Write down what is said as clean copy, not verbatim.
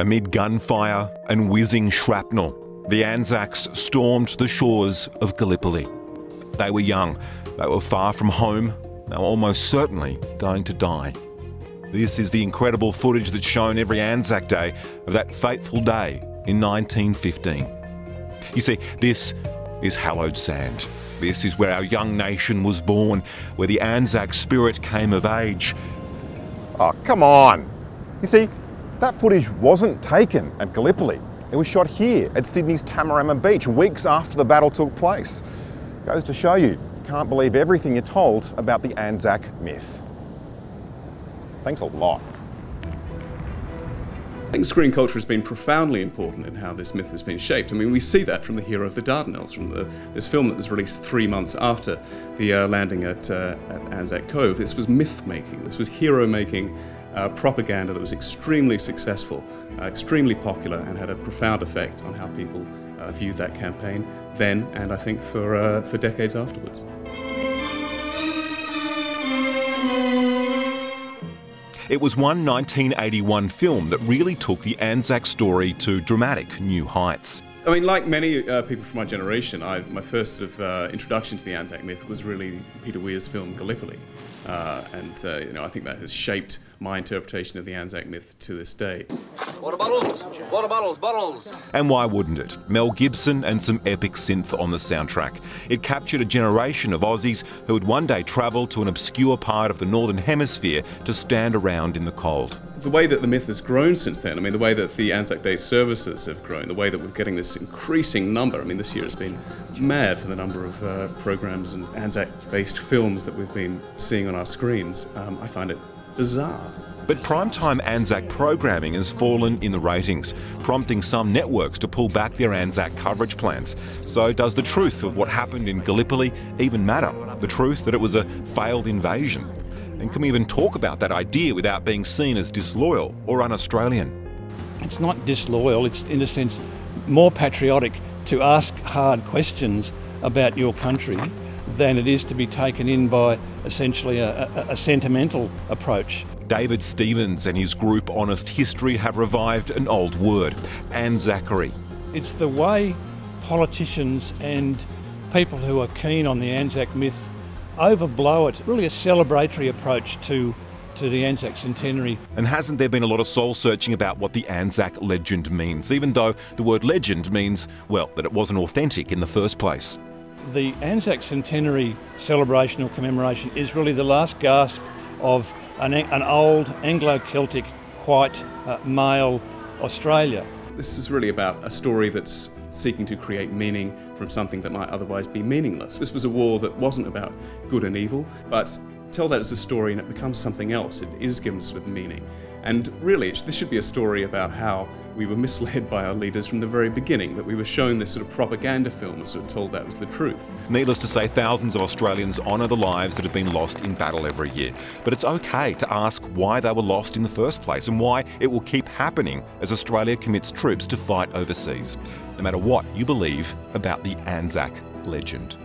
Amid gunfire and whizzing shrapnel, the Anzacs stormed the shores of Gallipoli. They were young, they were far from home, they were almost certainly going to die. This is the incredible footage that's shown every Anzac Day of that fateful day in 1915. You see, this is hallowed sand. This is where our young nation was born, where the Anzac spirit came of age. Oh, come on. You see, that footage wasn't taken at Gallipoli. It was shot here at Sydney's Tamarama Beach weeks after the battle took place. Goes to show you can't believe everything you're told about the Anzac myth. Thanks a lot. I think screen culture has been profoundly important in how this myth has been shaped. I mean, we see that from the hero of the Dardanelles, from this film that was released 3 months after the landing at Anzac Cove. This was myth-making, this was hero-making propaganda that was extremely successful, extremely popular, and had a profound effect on how people viewed that campaign then, and I think for decades afterwards. It was one 1981 film that really took the Anzac story to dramatic new heights. I mean, like many people from my generation, my first sort of introduction to the Anzac myth was really Peter Weir's film Gallipoli, you know, I think that has shaped my interpretation of the Anzac myth to this day. Water bottles, water bottles, bottles. And why wouldn't it? Mel Gibson and some epic synth on the soundtrack. It captured a generation of Aussies who would one day travel to an obscure part of the Northern Hemisphere to stand around in the cold. The way that the myth has grown since then, I mean, the way that the Anzac Day services have grown, the way that we're getting this increasing number, I mean, this year has been mad for the number of programs and Anzac-based films that we've been seeing on our screens. I find it bizarre. But primetime Anzac programming has fallen in the ratings, prompting some networks to pull back their Anzac coverage plans. So does the truth of what happened in Gallipoli even matter? The truth that it was a failed invasion? And can we even talk about that idea without being seen as disloyal or un-Australian? It's not disloyal, it's in a sense more patriotic to ask hard questions about your country than it is to be taken in by essentially a sentimental approach. David Stevens and his group Honest History have revived an old word, Anzacery. It's the way politicians and people who are keen on the Anzac myth overblow it. Really a celebratory approach to the Anzac centenary. And hasn't there been a lot of soul searching about what the Anzac legend means, even though the word legend means, well, that it wasn't authentic in the first place? The Anzac centenary celebration or commemoration is really the last gasp of an old Anglo-Celtic white male Australia. This is really about a story that's seeking to create meaning from something that might otherwise be meaningless. This was a war that wasn't about good and evil, but tell that as a story and it becomes something else. It is given sort of meaning. And really, this should be a story about how we were misled by our leaders from the very beginning, that we were shown this sort of propaganda film and sort of told that was the truth. Needless to say, thousands of Australians honour the lives that have been lost in battle every year. But it's okay to ask why they were lost in the first place and why it will keep happening as Australia commits troops to fight overseas, no matter what you believe about the Anzac legend.